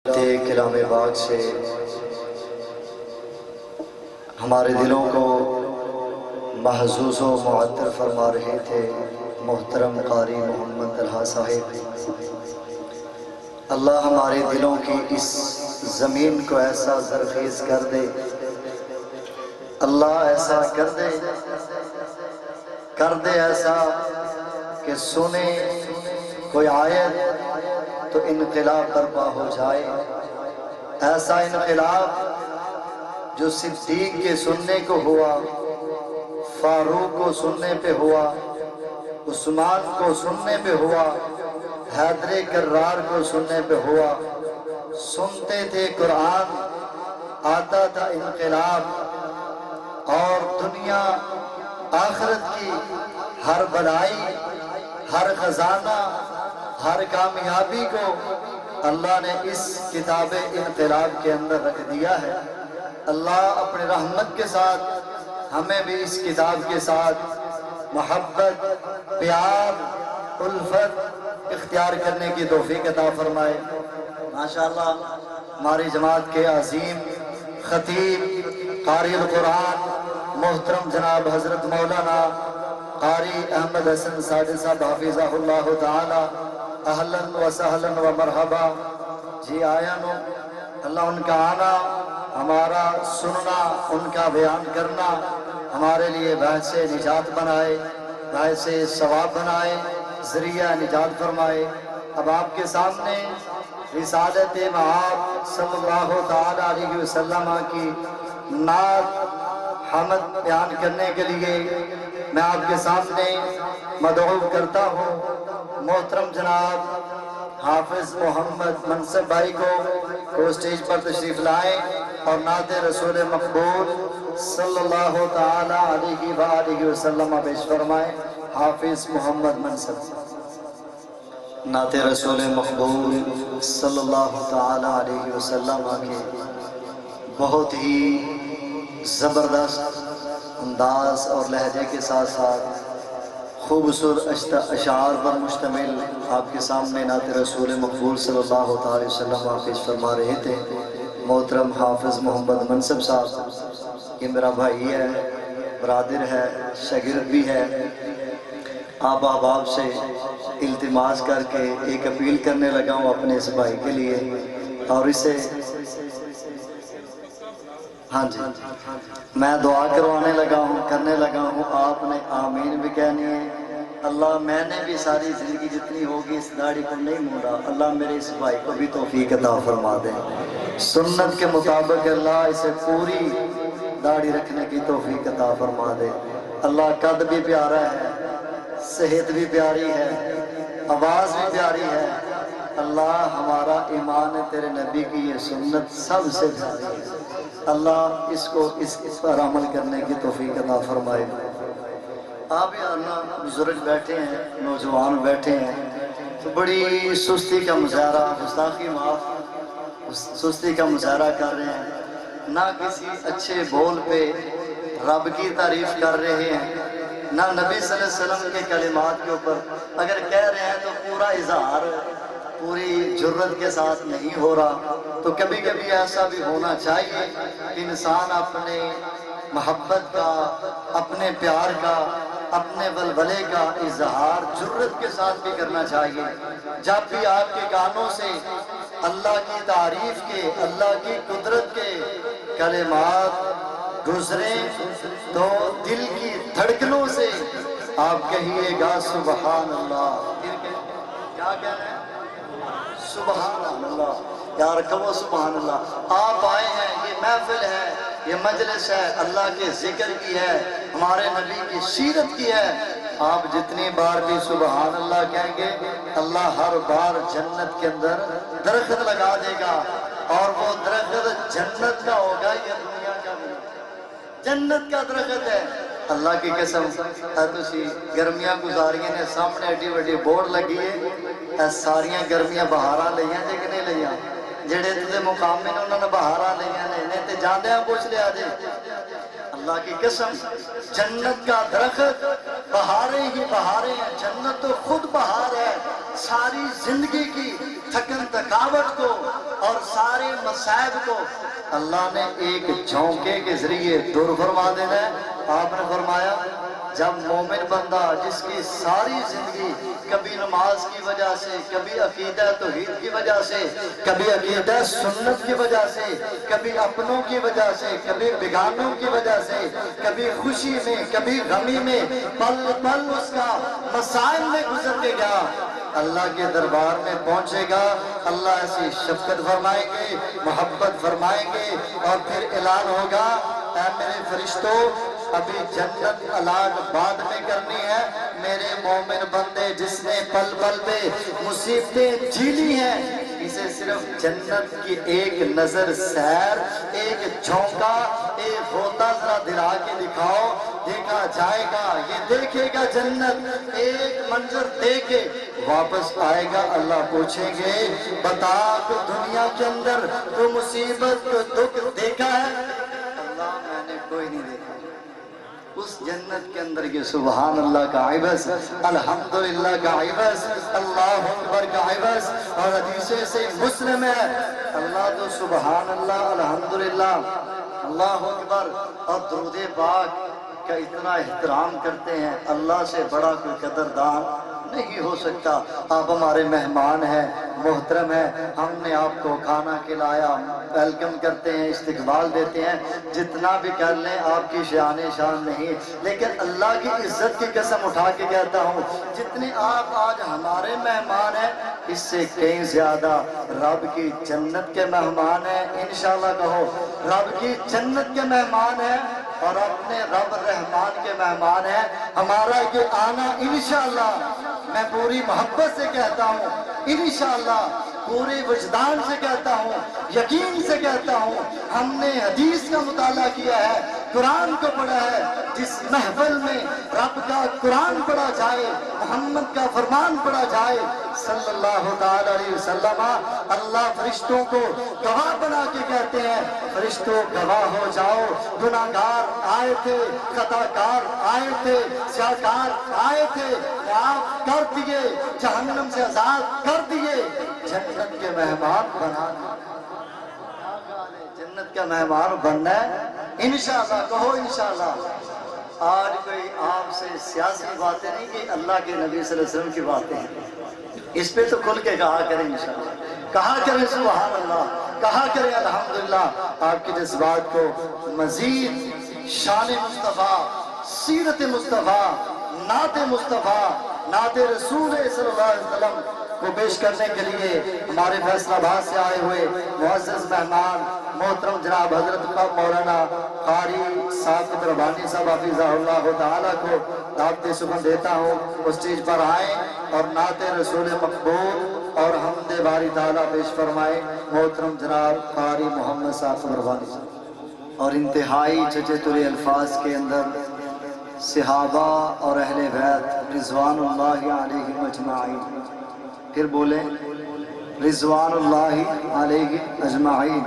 کلام پاک سے ہمارے دلوں کو محظوظ و معطر فرما رہے تھے محترم قاری محمد طلحہ صاحب۔ اللہ ہمارے دلوں کی اس زمین کو ایسا زرخیز کر دے، اللہ ایسا کر دے ایسا کہ سنے کوئی آیت تو انقلاب برپا ہو جائے۔ ایسا انقلاب جو صدیق کے سننے کو ہوا، فاروق کو سننے پہ ہوا، عثمان کو سننے پہ ہوا، حیدر کرار کو سننے پہ ہوا۔ سنتے تھے قرآن، آتا تھا انقلاب، اور دنیا آخرت کی ہر بلائی، ہر خزانہ، ہر کامیابی کو اللہ نے اس کتاب انقلاب کے اندر رکھ دیا ہے۔ اللہ اپنے رحمت کے ساتھ ہمیں بھی اس کتاب کے ساتھ محبت، پیار، الفت اختیار کرنے کی توفیق عطا فرمائے۔ ماشاءاللہ ہماری جماعت کے عظیم خطیب قاری القرآن محترم جناب حضرت مولانا قاری احمد حسن ساجد صاحب حفظہ اللہ تعالی، اہلاً و سہلاً و مرحبا جی آیا نو۔ اللہ ان کا آنا، ہمارا سننا، ان کا بیان کرنا ہمارے لیے باعث نجات بنائے، باعث ثواب بنائے، ذریعہ نجات فرمائے۔ اب آپ کے سامنے رسالت مآب صلی اللہ تعالی علیہ وسلم کی نعت حمد بیان کرنے کے لیے میں آپ کے سامنے مدعو کرتا ہوں محترم جناب حافظ محمد منصب بھائی کو اسٹیج پر تشریف لائیں اور نعت رسول مقبول صلی اللہ تعالی علیہ وآلہ وسلم پیش فرمائیں۔ حافظ محمد منصب نعت رسول مقبول صلی اللہ تعالی علیہ وسلم کے بہت ہی زبردست انداز اور لہجے کے ساتھ ساتھ خوبصورت اشعار پر مشتمل آپ کے سامنے نعت رسول مقبول صلی اللہ تعالی وسلم پیش فرما رہے تھے محترم حافظ محمد منصب صاحب۔ یہ میرا بھائی ہے، برادر ہے، شاگرد بھی ہے۔ آپ احباب سے التماس کر کے ایک اپیل کرنے لگا ہوں اپنے اس بھائی کے لیے، اور اسے ہاں جی میں دعا کروانے لگا ہوں، کرنے لگا ہوں، آپ نے آمین بھی کہنی ہے۔ اللہ میں نے بھی ساری زندگی جتنی ہوگی اس داڑھی کو نہیں مونڈا، اللہ میرے اس بھائی کو بھی توفیق عطا فرما دے۔ سنت کے مطابق اللہ اسے پوری داڑھی رکھنے کی توفیق عطا فرما دے۔ اللہ قد بھی پیارا ہے، صحت بھی پیاری ہے، آواز بھی پیاری ہے۔ اللہ ہمارا ایمان تیرے نبی کی یہ سنت سب سے پیاری ہے۔ اللہ اس پر عمل کرنے کی توفیق عطا فرمائے۔ آپ یا اللہ بزرگ بیٹھے ہیں، نوجوان بیٹھے ہیں تو بڑی سستی کا مظاہرہ، گستاخی معاف، سستی کا مظاہرہ کر رہے ہیں، نہ کسی اچھے بول پہ رب کی تعریف کر رہے ہیں، نہ نبی صلی اللہ علیہ وسلم کے کلمات کے اوپر اگر کہہ رہے ہیں تو پورا اظہار پوری جرت کے ساتھ نہیں ہو رہا۔ تو کبھی کبھی ایسا بھی ہونا چاہیے کہ انسان اپنے محبت کا، اپنے پیار کا، اپنے ولولے کا اظہار جرت کے ساتھ بھی کرنا چاہیے۔ جب بھی آپ کے کانوں سے اللہ کی تعریف کے، اللہ کی قدرت کے کلمات گزریں تو دل کی دھڑکنوں سے آپ کہیے گا سبحان اللہ۔ کیا کہنا ہے؟ سبحان اللہ۔ یار کہو سبحان اللہ۔ آپ آئے ہیں، یہ محفل ہے، یہ مجلس ہے، اللہ کے ذکر کی ہے، ہمارے نبی کی سیرت کی ہے۔ آپ جتنی بار بھی سبحان اللہ کہیں گے اللہ ہر بار جنت کے اندر درخت لگا دے گا، اور وہ درخت جنت کا ہوگا، یہ دنیا کا نہیں، جنت کا درخت ہے۔ اللہ کی قسم تسی گرمیاں گزاریاں نے سامنے ایڈی وڈی بورڈ لگی ہے، ساریاں گرمیاں بہاراں لئیاں جے کہ نہیں لئیاں؟ جڑے تے مقام میں انہوں نے بہاراں لئیاں نے تے جاندے ہیں پوچھ لیا جے۔ اللہ کی قسم جنت کا درخت بہاریں ہی بہاریں ہیں، جنت تو خود بہار ہے، ساری زندگی کی تھکن تھکاوٹ کو اور سارے مصائب کو اللہ نے ایک جھونکے کے ذریعے دور فرما دینا ہے۔ آپ نے فرمایا جب مومن بندہ جس کی ساری زندگی کبھی نماز کی وجہ سے، کبھی عقیدہ توحید کی وجہ سے، کبھی عقیدہ سنت کی وجہ سے، کبھی اپنوں کی وجہ سے، کبھی بیگانوں کی وجہ سے، کبھی خوشی میں کبھی غمی میں پل پل اس کا مسائل میں گزر کے گیا، اللہ کے دربار میں پہنچے گا، اللہ ایسی شفقت فرمائیں گے، محبت فرمائیں گے، اور پھر اعلان ہوگا اے میرے فرشتوں ابھی جنت اعلان بعد میں کرنی ہے، میرے مومن بندے جس نے پل پل پہ مصیبتیں جھیلی ہیں اسے صرف جنت کی ایک نظر سیر، ایک جھونکا، ایک غوطہ ذرا دلا کے دکھاؤ، دیکھا جائے گا، یہ دیکھے گا جنت، ایک منظر دیکھ کے واپس آئے گا، اللہ پوچھیں گے بتا تو دنیا کے اندر تو مصیبت تو دکھ دیکھا ہے؟ اللہ میں نے کوئی نہیں دیکھا۔ اس جنت کے اندر کے سبحان اللہ کا عبث، الحمدللہ کا عبث، اللہ اکبر کا عبث، اور حدیث سے مسلم ہے اللہ تو سبحان اللہ الحمدللہ اللہ اکبر اور درود پاک کا اتنا احترام کرتے ہیں، اللہ سے بڑا کوئی قدردان نہیں ہو سکتا۔ آپ ہمارے مہمان ہیں، محترم ہیں، ہم نے آپ کو کھانا کھلایا، ویلکم کرتے ہیں، استقبال دیتے ہیں، جتنا بھی کر لیں آپ کی شان شان نہیں، لیکن اللہ کی عزت کی قسم اٹھا کے کہتا ہوں جتنے آپ آج ہمارے مہمان ہیں اس سے کہیں زیادہ رب کی جنت کے مہمان ہیں۔ انشاءاللہ کہو رب کی جنت کے مہمان ہیں اور اپنے رب رحمان کے مہمان ہیں۔ ہمارا یہ آنا انشاءاللہ میں پوری محبت سے کہتا ہوں، انشاءاللہ پورے وجدان سے کہتا ہوں، یقین سے کہتا ہوں، ہم نے حدیث کا مطالعہ کیا ہے، قرآن کو پڑھا ہے، جس محفل میں رب کا قرآن پڑھا جائے، محمد کا فرمان پڑھا جائے صلی اللہ تعالی علیہ وسلم، اللہ فرشتوں کو گواہ بنا کے کہتے ہیں فرشتوں گواہ ہو جاؤ، گناہگار آئے تھے، خطاکار آئے تھے، سیاکار آئے تھے، معاف کر دیے، جہنم سے آزاد کر دیے، جنت کے مہمان بنا جنت کا مہمان بننا ہے انشاءاللہ، کہو انشاءاللہ۔ آج کوئی آپ سے سیاسی باتیں نہیں کہ اللہ کے نبی صلی اللہ علیہ وسلم کی باتیں ہیں، اس پہ تو کھل کے کہا کریں انشاءاللہ، کہا کریں سبحان اللہ، کہا کریں الحمدللہ، آپ کی جذبات کو مزید شان مصطفیٰ، سیرت مصطفیٰ، نعت مصطفیٰ، نعت رسول صلی اللہ علیہ وسلم کو پیش کرنے کے لیے ہمارے فیصل آباد سے آئے ہوئے معزز مہمان محترم جناب حضرت مولانا قاری ثاقب ربانی صاحب حفظہ اللہ تعالیٰ کو دعوت سخن دیتا ہوں، اس چیز پر آئیں اور نعت رسول مقبول اور حمد باری تعالیٰ پیش فرمائیں۔ محترم جناب قاری محمد ثاقب ربانی صاحب، اور انتہائی چچے ترے الفاظ کے اندر صحابہ اور اہل بیت رضوان اللہ علیہم اجمعین، پھر بولیں رضوان اللہ علیہ اجمعین،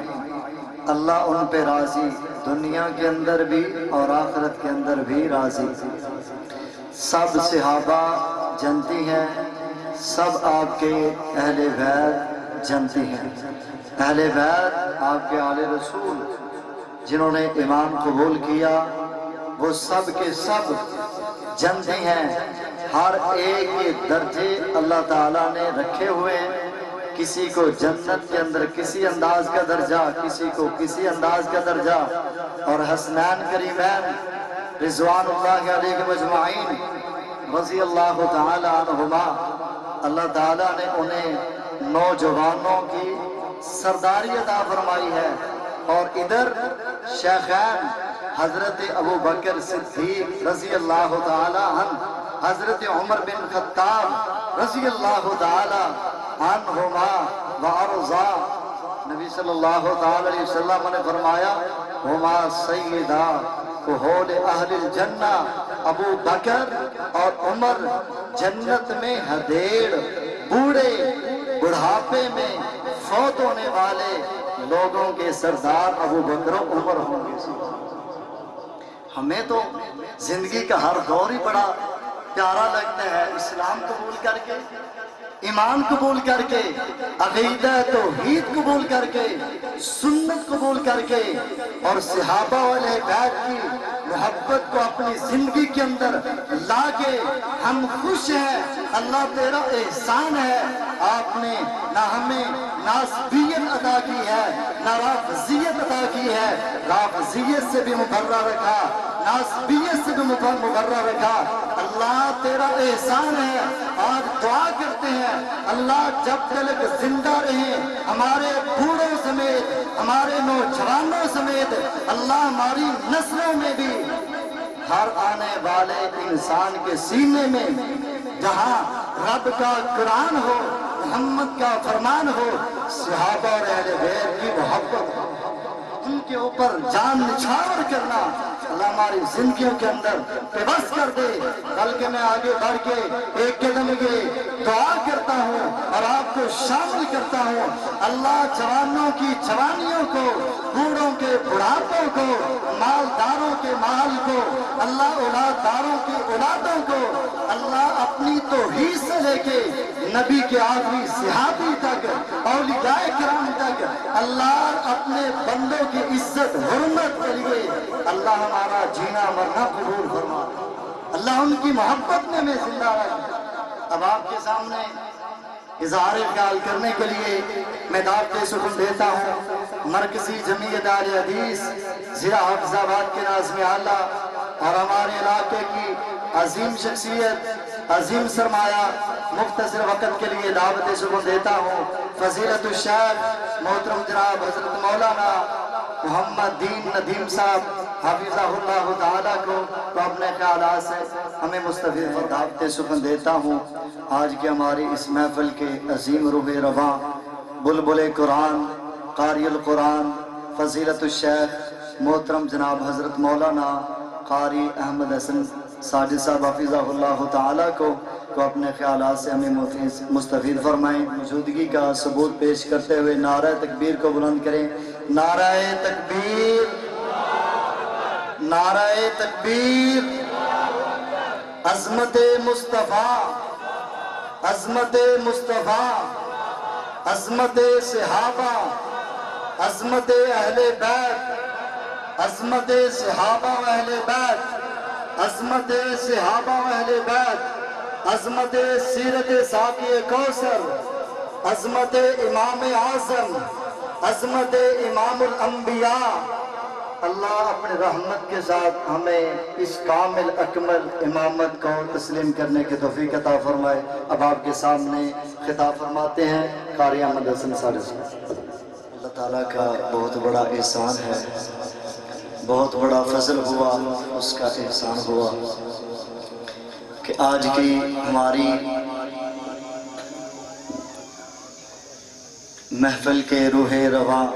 اللہ ان پہ راضی، دنیا کے اندر بھی اور آخرت کے اندر بھی راضی۔ سب صحابہ جنتی ہیں، سب آپ کے اہل بیت جنتی ہیں، اہل بیت آپ کے آل رسول جنہوں نے ایمان قبول کیا وہ سب کے سب جنتی ہیں، ہر ایک کے درجے اللہ تعالیٰ نے رکھے ہوئے ہیں، کسی کو جنت کے اندر کسی انداز کا درجہ، کسی کو کسی انداز کا درجہ، اور حسنین کریمین رضوان اللہ علیہ مجمعین رضی اللہ تعالی عنہما، اللہ تعالیٰ نے انہیں نوجوانوں کی سرداری عطا فرمائی ہے، اور ادھر شیخین حضرت ابو بکر صدیق رضی اللہ تعالی عنہ، حضرت عمر بن خطاب رضی اللہ تعالی عنہما وارضا، نبی صلی اللہ تعالی علیہ وسلم نے فرمایا ہما سیدہ کہول اہل الجنہ، ابو بکر اور عمر جنت میں ہدیڑ بوڑھے بڑھاپے میں فوت ہونے والے لوگوں کے سردار ابو بکر و عمر ہوں گے۔ ہمیں تو زندگی کا ہر دور ہی بڑا پیارا لگتا ہے، اسلام قبول کر کے، ایمان قبول کر کے، عقیدہ توحید قبول کر کے، سنت قبول کر کے، اور صحابہ والے بیت کی محبت کو اپنی زندگی کے اندر لا کے ہم خوش ہیں۔ اللہ تیرا احسان ہے، آپ نے نہ ہمیں ناسبیت عطا کی ہے، نہ رافضیت عطا کی ہے، رافضیت سے بھی مبرہ رکھا، ناسبیت سے بھی مبرہ رکھا۔ اللہ تیرا احسان ہے۔ آج دعا کرتے ہیں اللہ جب تک زندہ رہیں، ہمارے بوڑھوں سمیت، ہمارے نوجوانوں سمیت، اللہ ہماری نسلوں میں بھی، ہر آنے والے انسان کے سینے میں جہاں رب کا قرآن ہو، محمد کا فرمان ہو، صحابہ اور اہل بیت کی محبت ہو، ان کے اوپر جان نچھاور کرنا اللہ ہماری زندگیوں کے اندر پیوست کر دے۔ بلکہ میں آگے بڑھ کے ایک قدم یہ دعا کرتا ہوں اور آپ کو شامل کرتا ہوں، اللہ جوانوں کی جوانیوں کو، بوڑھوں کے بڑھاپوں کو، مالداروں کے مال کو، اللہ اولاد داروں کی اولادوں کو، اللہ اپنی توحید سے لے کے نبی کے آخری صحابی تک، اولیاء کرام تک، اللہ اپنے بندوں کی عزت حرمت کے لیے اللہ ہمارا جینا مرنا قبول فرما، اللہ ان کی محبت میں ہمیں زندہ رکھ۔ اب آپ کے سامنے اظہار خیال کرنے کے لیے میں دعوت سخن دیتا ہوں مرکزی جمعیت اہل حدیث ضلع حافظ آباد کے ناظم اعلیٰ اور ہمارے علاقے کی عظیم شخصیت، عظیم سرمایہ، مختصر وقت کے لیے دعوت سخن دیتا ہوں فضیلت الشیخ محترم جناب حضرت مولانا محمد دین ندیم صاحب حافظہ اللہ تعالیٰ کو اپنے خیالات سے ہمیں مستفید دعوت سخن دیتا ہوں۔ آج کے ہماری اس محفل کے عظیم روح رواں بلبل قرآن، قاری القرآن، فضیلت الشیخ محترم جناب حضرت مولانا قاری احمد حسن ساجد صاحب حافظہ اللہ تعالیٰ کو اپنے خیالات سے ہمیں مستفید فرمائیں۔ موجودگی کا ثبوت پیش کرتے ہوئے نعرہ تکبیر کو بلند کریں۔ نعرہ تکبیر، نعرہ تکبیر، عظمت مصطفیٰ، عظمت مصطفیٰ، عظمت صحابہ، عظمت اہل بیت، عظمت صحابہ و اہل بیت، عظمت صحابہ و اہل بیت، عظمت سیرت ساقی کوثر، عظمت امام اعظم، عظمت امام الانبیاء۔ اللہ اپنے رحمت کے ساتھ ہمیں اس کامل اکمل امامت کو تسلیم کرنے کی توفیق عطا فرمائے۔ اب آپ کے سامنے خطاب فرماتے ہیں قاری احمد حسن ساجد صاحب۔ اللہ تعالیٰ کا بہت بڑا احسان ہے، بہت بڑا فضل ہوا، اس کا احسان ہوا کہ آج کی ہماری محفل کے روح رواں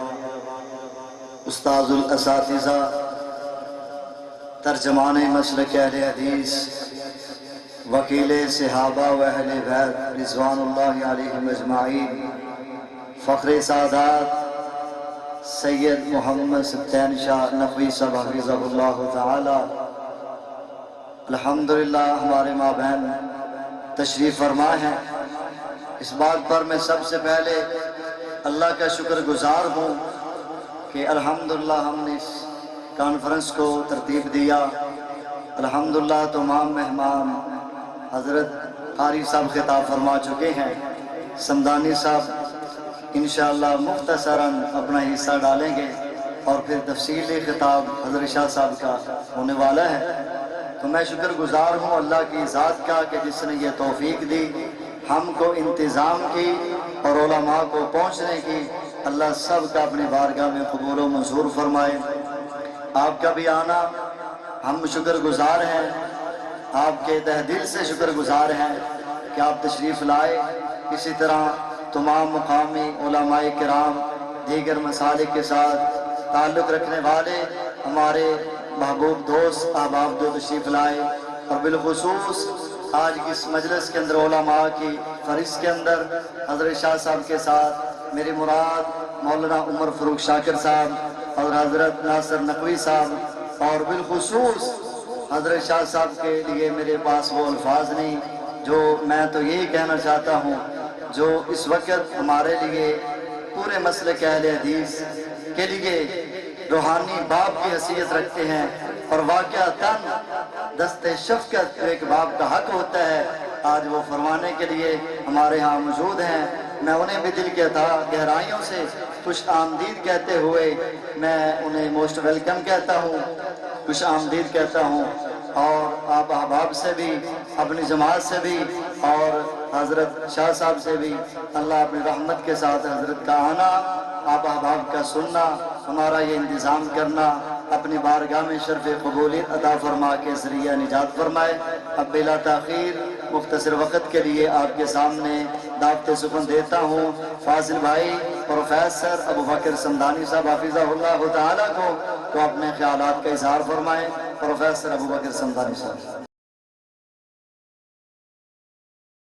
استاذ الاساتذہ، ترجمان مسلک اہل حدیث، وکیل صحابہ و اہل بیت رضوان اللہ علیہم اجمعین، فخر سعادات سید محمد سبطین شاہ نقوی صاحب حفظہ اللہ تعالی، الحمدللہ ہمارے مابین تشریف فرما ہے۔ اس بات پر میں سب سے پہلے اللہ کا شکر گزار ہوں کہ الحمدللہ ہم نے اس کانفرنس کو ترتیب دیا۔ الحمدللہ تمام مہمان حضرت قاری صاحب خطاب فرما چکے ہیں، سمدانی صاحب انشاءاللہ مختصراً اپنا حصہ ڈالیں گے اور پھر تفصیلی خطاب حضرت شاہ صاحب کا ہونے والا ہے۔ تو میں شکر گزار ہوں اللہ کی ذات کا کہ جس نے یہ توفیق دی ہم کو انتظام کی اور علماء کو پہنچنے کی۔ اللہ سب کا اپنی بارگاہ میں قبول و منظور فرمائے۔ آپ کا بھی آنا ہم شکر گزار ہیں، آپ کے تہ دل سے شکر گزار ہیں کہ آپ تشریف لائے۔ اسی طرح تمام مقامی علماء کرام، دیگر مسالک کے ساتھ تعلق رکھنے والے ہمارے محبوب دوست احباب جو تشریف لائے، اور بالخصوص آج اس مجلس کے اندر علماء کی فہرست کے اندر حضرت شاہ صاحب کے ساتھ میری مراد مولانا عمر فاروق شاکر صاحب اور حضرت ناصر نقوی صاحب اور بالخصوص حضرت شاہ صاحب کے لیے میرے پاس وہ الفاظ نہیں، جو میں تو یہی کہنا چاہتا ہوں جو اس وقت ہمارے لیے پورے مسلک اہل حدیث کے لیے روحانی باپ کی حیثیت رکھتے ہیں، اور واقعتاً دست شفقت جو ایک باپ کا حق ہوتا ہے آج وہ فرمانے کے لیے ہمارے ہاں موجود ہیں۔ میں انہیں بھی دل کے گہرائیوں سے خوش آمدید کہتے ہوئے میں انہیں موسٹ ویلکم کہتا ہوں، خوش آمدید کہتا ہوں، اور آپ احباب سے بھی، اپنی جماعت سے بھی، اور حضرت شاہ صاحب سے بھی اللہ اپنی رحمت کے ساتھ حضرت کا آنا، آپ احباب کا سننا، ہمارا یہ انتظام کرنا، اپنی بارگاہ میں شرف قبولیت عطا فرما کے ذریعہ نجات فرمائے۔ اب بلا تاخیر مختصر وقت کے لیے آپ کے سامنے دعوت سخن دیتا ہوں فاضل بھائی پروفیسر ابو بکر سمدانی صاحب حفظہ اللہ تعالیٰ کو، تو اپنے خیالات کا اظہار فرمائیں۔ پروفیسر ابو بکر سمدانی صاحب۔